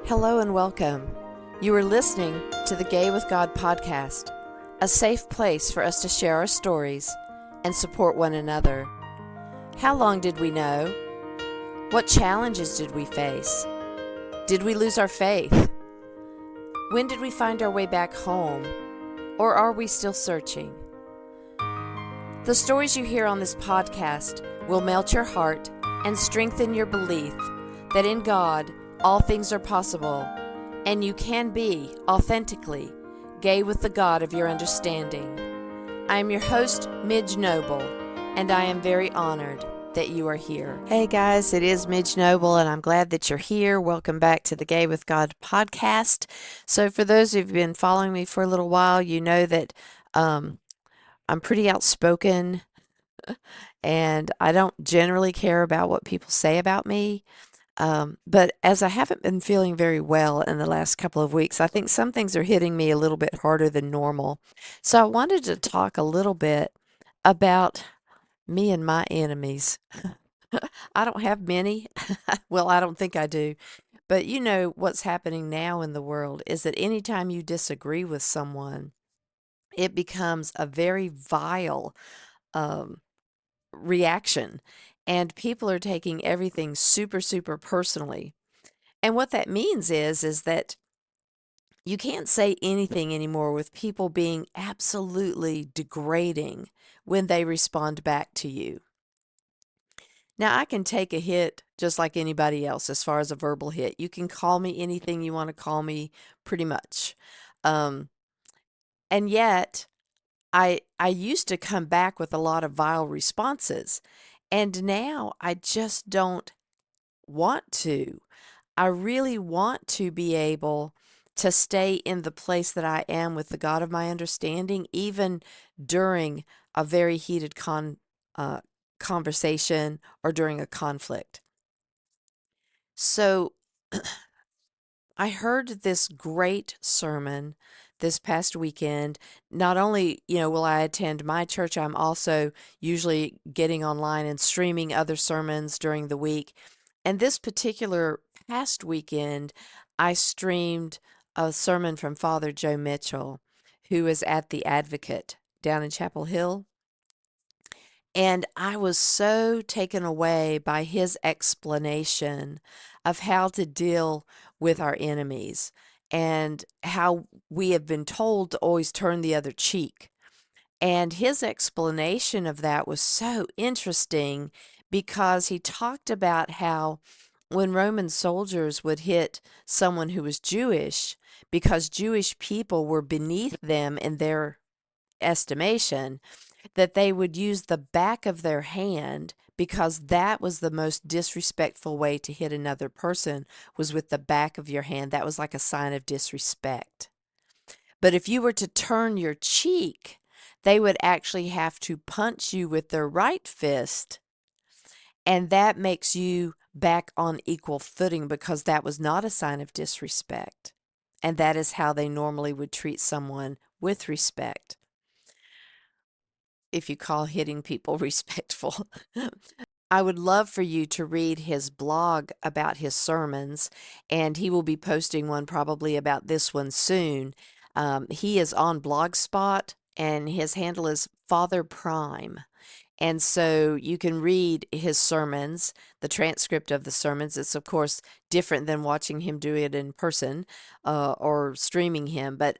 Hello and welcome. You are listening to the Gay with God podcast, a safe place for us to share our stories and support one another. How long did we know? What challenges did we face? Did we lose our faith? When did we find our way back home? Or are we still searching? The stories you hear on this podcast will melt your heart and strengthen your belief that in God, all things are possible, and you can be authentically gay with the God of your understanding. I am your host, Midge Noble, and I am very honored that you are here. Hey guys, it is Midge Noble, and I'm glad that you're here. Welcome back to the Gay with God podcast. So for those who've been following me for a little while, you know that I'm pretty outspoken, and I don't generally care about what people say about me. But as I haven't been feeling very well in the last couple of weeks, I think some things are hitting me a little bit harder than normal. So I wanted to talk a little bit about me and my enemies. I don't have many. Well, I don't think I do. But you know what's happening now in the world is that anytime you disagree with someone, it becomes a very vile reaction. And people are taking everything super, super personally. And what that means is that you can't say anything anymore with people being absolutely degrading when they respond back to you. Now, I can take a hit just like anybody else as far as a verbal hit. You can call me anything you want to call me, pretty much. And yet, I used to come back with a lot of vile responses. And now I just don't want to. I really want to be able to stay in the place that I am with the God of my understanding, even during a very heated conversation or during a conflict. So I heard this great sermon this past weekend. Not only, will I attend my church, I'm also usually getting online and streaming other sermons during the week. And this particular past weekend, I streamed a sermon from Father Joe Mitchell, who is at the Advocate down in Chapel Hill. And I was so taken away by his explanation of how to deal with our enemies and how we have been told to always turn the other cheek. And his explanation of that was so interesting because he talked about how when Roman soldiers would hit someone who was Jewish, because Jewish people were beneath them in their estimation, that they would use the back of their hand because that was the most disrespectful way to hit another person, was with the back of your hand. That was like a sign of disrespect. But if you were to turn your cheek, they would actually have to punch you with their right fist, and that makes you back on equal footing because that was not a sign of disrespect. And that is how they normally would treat someone with respect, if you call hitting people respectful. I would love for you to read his blog about his sermons, and he will be posting one probably about this one soon. He is on Blogspot, and his handle is Father Prime. And so you can read his sermons, the transcript of the sermons. It's, of course, different than watching him do it in person or streaming him. But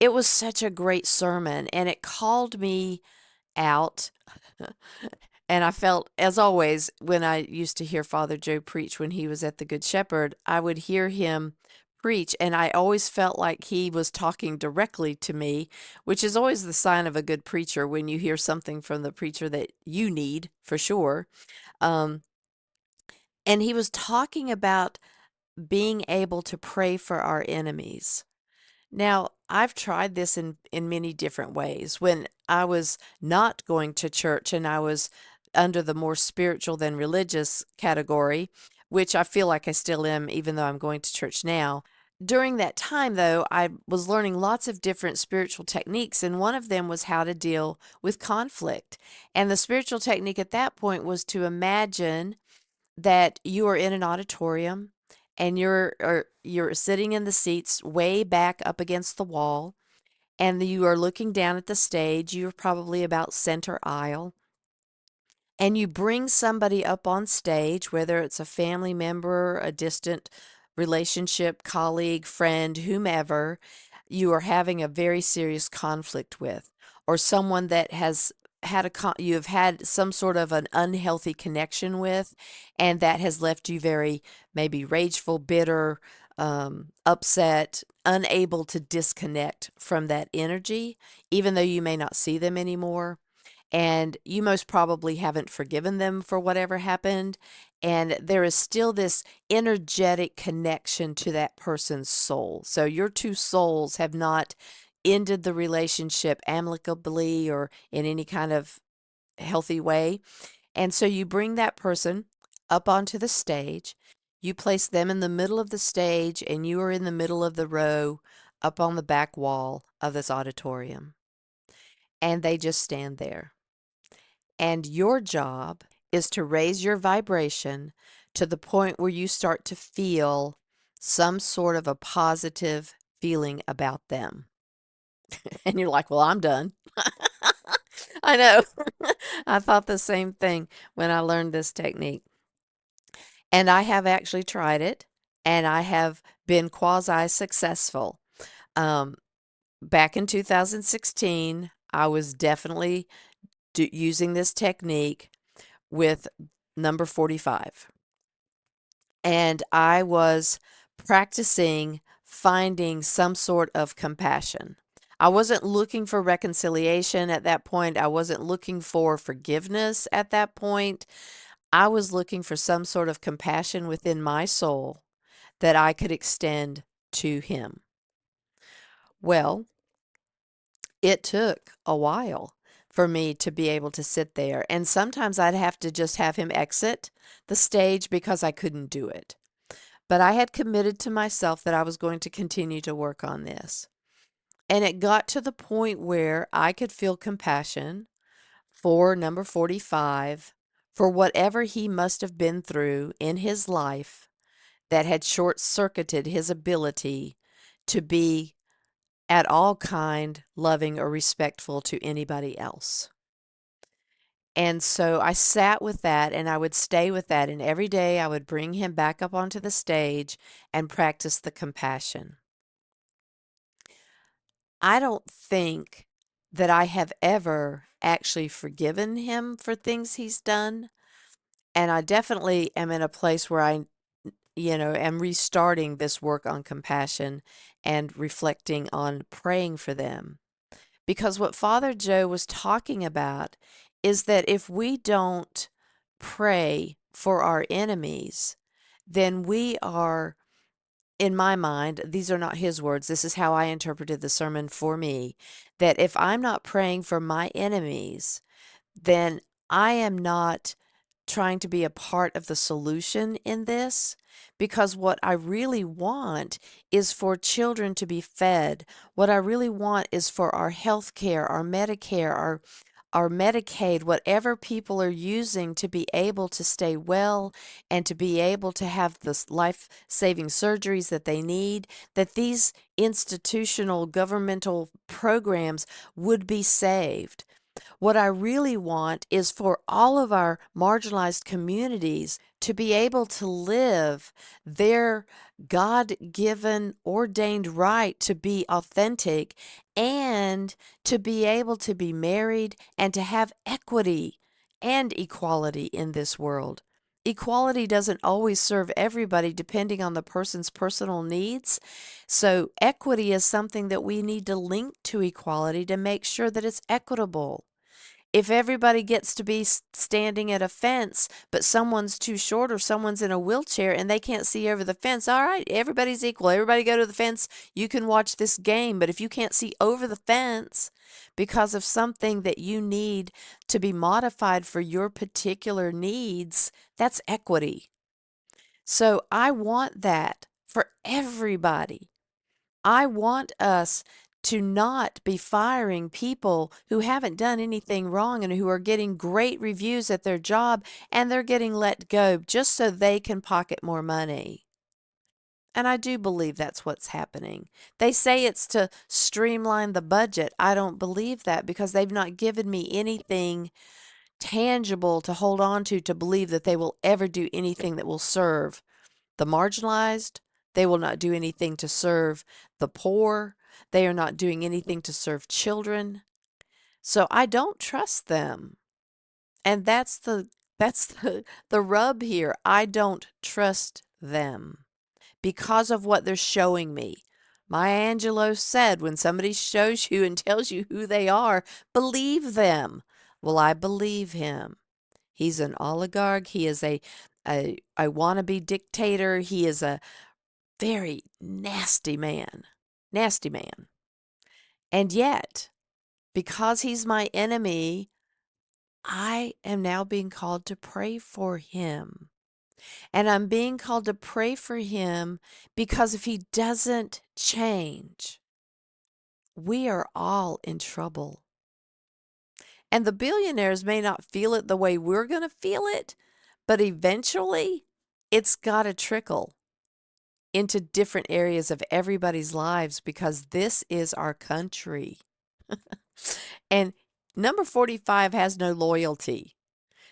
it was such a great sermon, and it called me out. And I felt, as always, when I used to hear Father Joe preach when he was at the Good Shepherd, I would hear him preach, and I always felt like he was talking directly to me, which is always the sign of a good preacher when you hear something from the preacher that you need, for sure. And he was talking about being able to pray for our enemies. Now, I've tried this in many different ways. When I was not going to church and I was under the more spiritual than religious category, which I feel like I still am, even though I'm going to church now. During that time, though, I was learning lots of different spiritual techniques, and one of them was how to deal with conflict. And the spiritual technique at that point was to imagine that you are in an auditorium and you're sitting in the seats way back up against the wall, and you are looking down at the stage. You're probably about center aisle, and you bring somebody up on stage, whether it's a family member, a distant relationship, colleague, friend, whomever you are having a very serious conflict with, or someone that has you have had some sort of an unhealthy connection with, and that has left you very maybe rageful, bitter, upset, unable to disconnect from that energy, even though you may not see them anymore, and you most probably haven't forgiven them for whatever happened. And there is still this energetic connection to that person's soul. So your two souls have not ended the relationship amicably or in any kind of healthy way. And so you bring that person up onto the stage, you place them in the middle of the stage, and you are in the middle of the row up on the back wall of this auditorium. And they just stand there. And your job is to raise your vibration to the point where you start to feel some sort of a positive feeling about them. And you're like, well, I'm done. I know. I thought the same thing when I learned this technique. And I have actually tried it, and I have been quasi successful. Um, Back in 2016, I was definitely using this technique with number 45. And I was practicing finding some sort of compassion. I wasn't looking for reconciliation at that point. I wasn't looking for forgiveness at that point. I was looking for some sort of compassion within my soul that I could extend to him. Well, it took a while for me to be able to sit there. And sometimes I'd have to just have him exit the stage because I couldn't do it. But I had committed to myself that I was going to continue to work on this. And it got to the point where I could feel compassion for number 45 for whatever he must have been through in his life that had short-circuited his ability to be at all kind, loving, or respectful to anybody else. And so I sat with that, and I would stay with that, and every day I would bring him back up onto the stage and practice the compassion. I don't think that I have ever actually forgiven him for things he's done, and I definitely am in a place where I am restarting this work on compassion and reflecting on praying for them. Because what Father Joe was talking about is that if we don't pray for our enemies, then we are, in my mind, these are not his words, this is how I interpreted the sermon for me, that if I'm not praying for my enemies, then I am not trying to be a part of the solution in this, because what I really want is for children to be fed. What I really want is for our health care, our Medicare, our Medicaid, whatever people are using to be able to stay well and to be able to have the life-saving surgeries that they need, that these institutional governmental programs would be saved. What I really want is for all of our marginalized communities to be able to live their God-given, ordained right to be authentic and to be able to be married and to have equity and equality in this world. Equality doesn't always serve everybody depending on the person's personal needs. So equity is something that we need to link to equality to make sure that it's equitable. If everybody gets to be standing at a fence, but someone's too short or someone's in a wheelchair and they can't see over the fence, all right, everybody's equal. Everybody go to the fence. You can watch this game. But if you can't see over the fence because of something that you need to be modified for your particular needs, that's equity. So I want that for everybody. I want us to not be firing people who haven't done anything wrong and who are getting great reviews at their job, and they're getting let go just so they can pocket more money. And I do believe that's what's happening. They say it's to streamline the budget. I don't believe that because they've not given me anything tangible to hold on to believe that they will ever do anything that will serve the marginalized. They will not do anything to serve the poor. They are not doing anything to serve children. So I don't trust them. And that's the rub here. I don't trust them because of what they're showing me. Maya Angelou said, when somebody shows you and tells you who they are, believe them. Well, I believe him. He's an oligarch. He is a wannabe dictator. He is a very nasty man. Nasty man. And yet, because he's my enemy, I am now being called to pray for him. And I'm being called to pray for him because if he doesn't change, we are all in trouble. And the billionaires may not feel it the way we're going to feel it, but eventually it's got to trickle into different areas of everybody's lives because this is our country. And number 45 has no loyalty.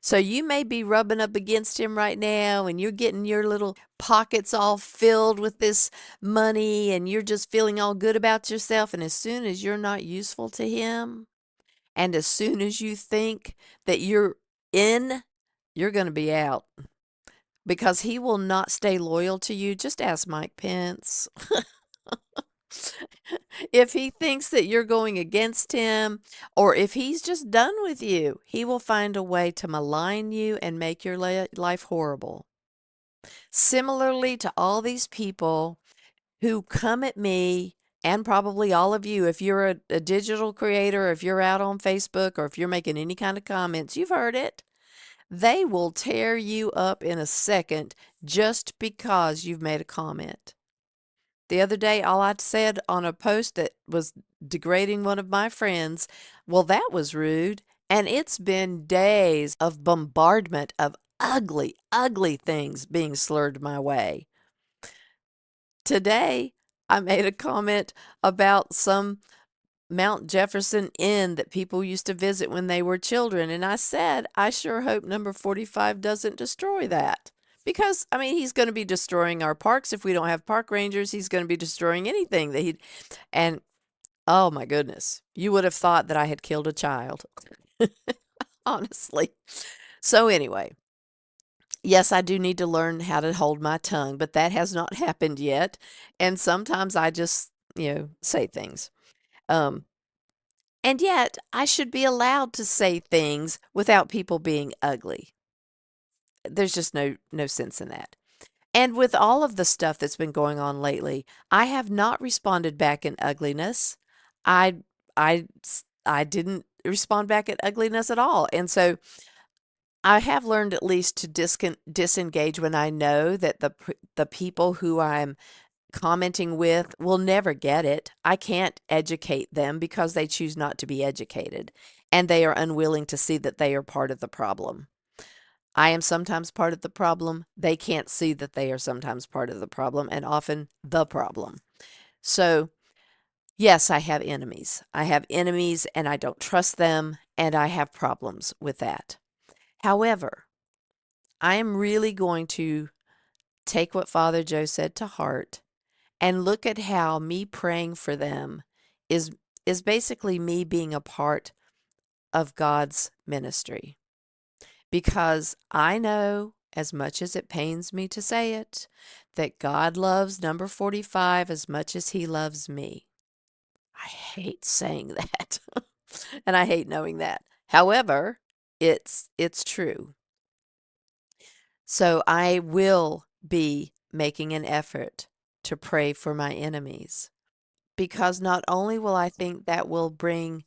So you may be rubbing up against him right now and you're getting your little pockets all filled with this money and you're just feeling all good about yourself. And as soon as you're not useful to him and as soon as you think that you're in, you're going to be out because he will not stay loyal to you. Just ask Mike Pence. If he thinks that you're going against him, or if he's just done with you, he will find a way to malign you and make your life horrible. Similarly to all these people who come at me, and probably all of you, if you're a digital creator, if you're out on Facebook, or if you're making any kind of comments, you've heard it. They will tear you up in a second just because you've made a comment. The other day, all I said on a post that was degrading one of my friends, well, that was rude. And it's been days of bombardment of ugly, ugly things being slurred my way. Today, I made a comment about some Mount Jefferson Inn that people used to visit when they were children. And I said, I sure hope number 45 doesn't destroy that. Because, I mean, he's going to be destroying our parks. If we don't have park rangers, he's going to be destroying anything that he. And, oh my goodness, you would have thought that I had killed a child. Honestly. So anyway, yes, I do need to learn how to hold my tongue, but that has not happened yet. And sometimes I just, say things. And yet, I should be allowed to say things without people being ugly. There's just no sense in that. And with all of the stuff that's been going on lately, I have not responded back in ugliness. I I I didn't respond back at ugliness at all. And so I have learned at least to disengage when I know that the people who I'm commenting with will never get it. I can't educate them because they choose not to be educated, and they are unwilling to see that they are part of the problem. I am sometimes part of the problem. They can't see that they are sometimes part of the problem and often the problem. So, yes, I have enemies. I have enemies and I don't trust them, and I have problems with that. However, I am really going to take what Father Joe said to heart and look at how me praying for them is is basically me being a part of God's ministry. Because I know, as much as it pains me to say it, that God loves number 45 as much as he loves me. I hate saying that. And I hate knowing that. However, it's true. So I will be making an effort to pray for my enemies. Because not only will I think that will bring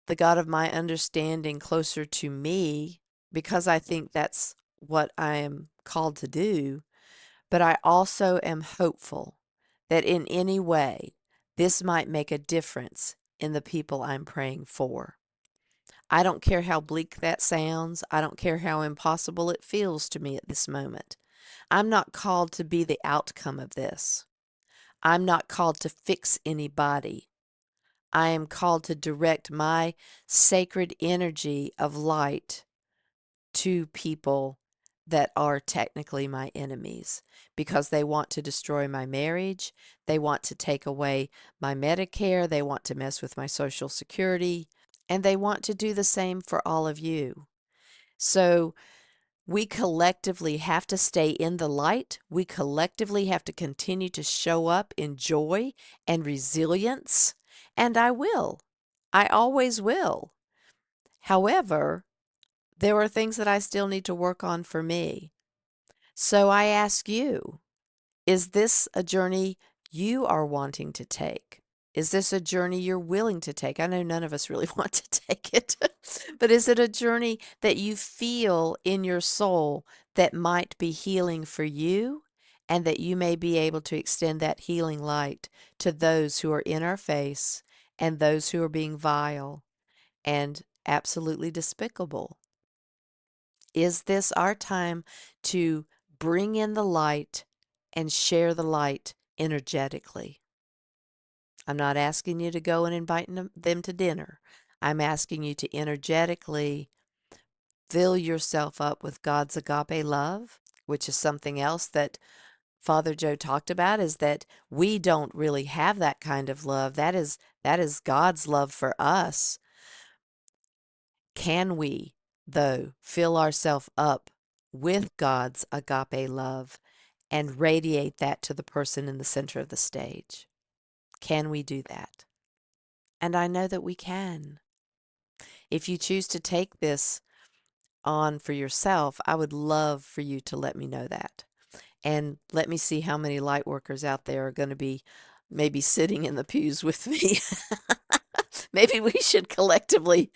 the God of my understanding closer to me, because I think that's what I am called to do, but I also am hopeful that in any way this might make a difference in the people I'm praying for. I don't care how bleak that sounds. I don't care how impossible it feels to me at this moment. I'm not called to be the outcome of this. I'm not called to fix anybody. I am called to direct my sacred energy of light to people that are technically my enemies because they want to destroy my marriage. They want to take away my Medicare. They want to mess with my Social Security. And they want to do the same for all of you. So we collectively have to stay in the light. We collectively have to continue to show up in joy and resilience. And I will. I always will. However, there are things that I still need to work on for me. So I ask you, is this a journey you are wanting to take? Is this a journey you're willing to take? I know none of us really want to take it, but is it a journey that you feel in your soul that might be healing for you and that you may be able to extend that healing light to those who are in our face and those who are being vile and absolutely despicable? Is this our time to bring in the light and share the light energetically? I'm not asking you to go and invite them to dinner. I'm asking you to energetically fill yourself up with God's agape love, which is something else that Father Joe talked about, is that we don't really have that kind of love. That is God's love for us. Can we, though, fill ourselves up with God's agape love and radiate that to the person in the center of the stage? Can we do that? And I know that we can. If you choose to take this on for yourself, I would love for you to let me know that. And let me see how many light workers out there are going to be maybe sitting in the pews with me. Maybe we should collectively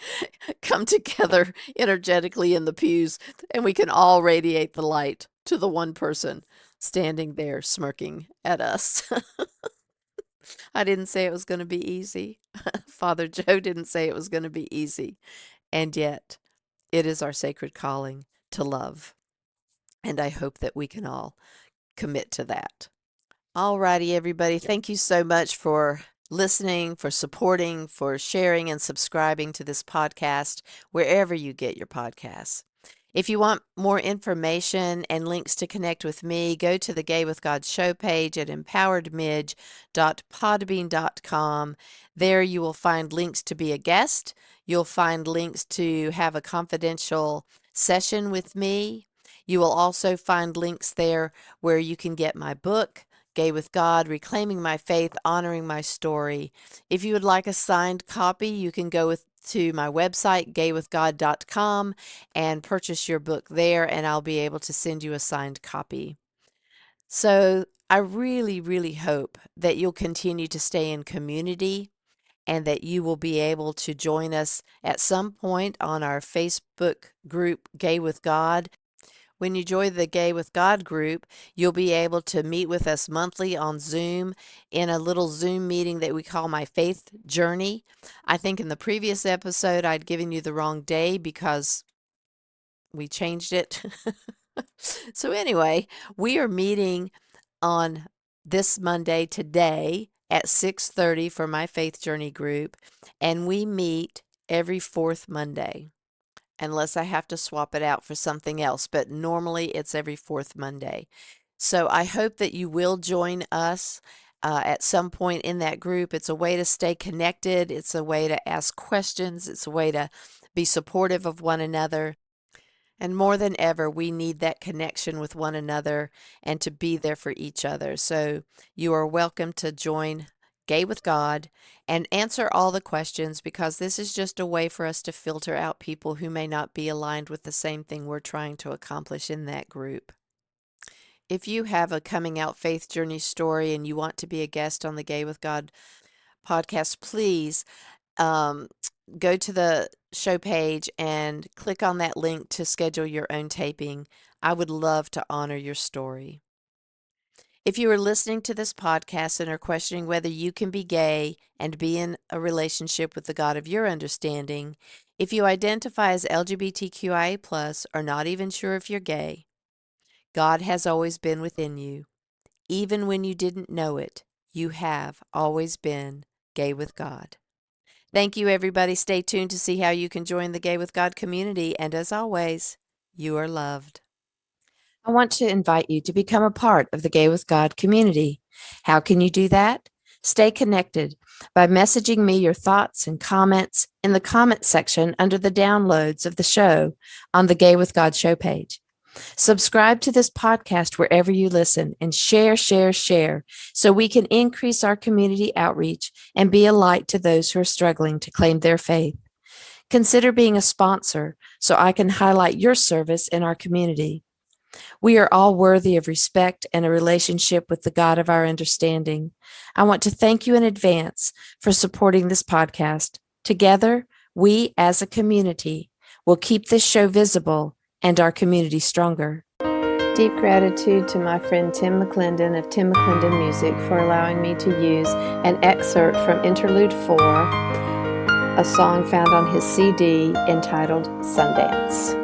come together energetically in the pews and we can all radiate the light to the one person standing there smirking at us. I didn't say it was going to be easy. Father Joe didn't say it was going to be easy. And yet, it is our sacred calling to love. And I hope that we can all commit to that. All righty, everybody. Thank you so much for listening, for supporting, for sharing and subscribing to this podcast wherever you get your podcasts. If you want more information and links to connect with me, go to the Gay with God show page at empoweredmidge.podbean.com. There you will find links to be a guest. You'll find links to have a confidential session with me. You will also find links there where you can get my book, Gay with God, Reclaiming My Faith, Honoring My Story. If you would like a signed copy, you can go to my website, gaywithgod.com, and purchase your book there, and I'll be able to send you a signed copy. So I really, really hope that you'll continue to stay in community and that you will be able to join us at some point on our Facebook group, Gay with God. When you join the Gay with God group, you'll be able to meet with us monthly on Zoom in a little Zoom meeting that we call My Faith Journey. I think in the previous episode, I'd given you the wrong day because we changed it. So anyway, we are meeting on this Monday today at 6:30 for My Faith Journey group, and we meet every fourth Monday, unless I have to swap it out for something else, but normally it's every fourth Monday. So I hope that you will join us at some point in that group. It's a way to stay connected. It's a way to ask questions. It's a way to be supportive of one another. And more than ever, we need that connection with one another and to be there for each other. So you are welcome to join Gay with God and answer all the questions, because this is just a way for us to filter out people who may not be aligned with the same thing we're trying to accomplish in that group. If you have a coming out faith journey story and you want to be a guest on the Gay with God podcast, please go to the show page and click on that link to schedule your own taping. I would love to honor your story. If you are listening to this podcast and are questioning whether you can be gay and be in a relationship with the God of your understanding, if you identify as LGBTQIA+, or not even sure if you're gay, God has always been within you. Even when you didn't know it, you have always been gay with God. Thank you, everybody. Stay tuned to see how you can join the Gay with God community. And as always, you are loved. I want to invite you to become a part of the Gay with God community. How can you do that? Stay connected by messaging me your thoughts and comments in the comment section under the downloads of the show on the Gay with God show page. Subscribe to this podcast wherever you listen and share so we can increase our community outreach and be a light to those who are struggling to claim their faith. Consider being a sponsor so I can highlight your service in our community. We are all worthy of respect and a relationship with the God of our understanding. I want to thank you in advance for supporting this podcast. Together, we as a community will keep this show visible and our community stronger. Deep gratitude to my friend Tim McClendon of Tim McClendon Music for allowing me to use an excerpt from Interlude 4, a song found on his CD entitled Sundance.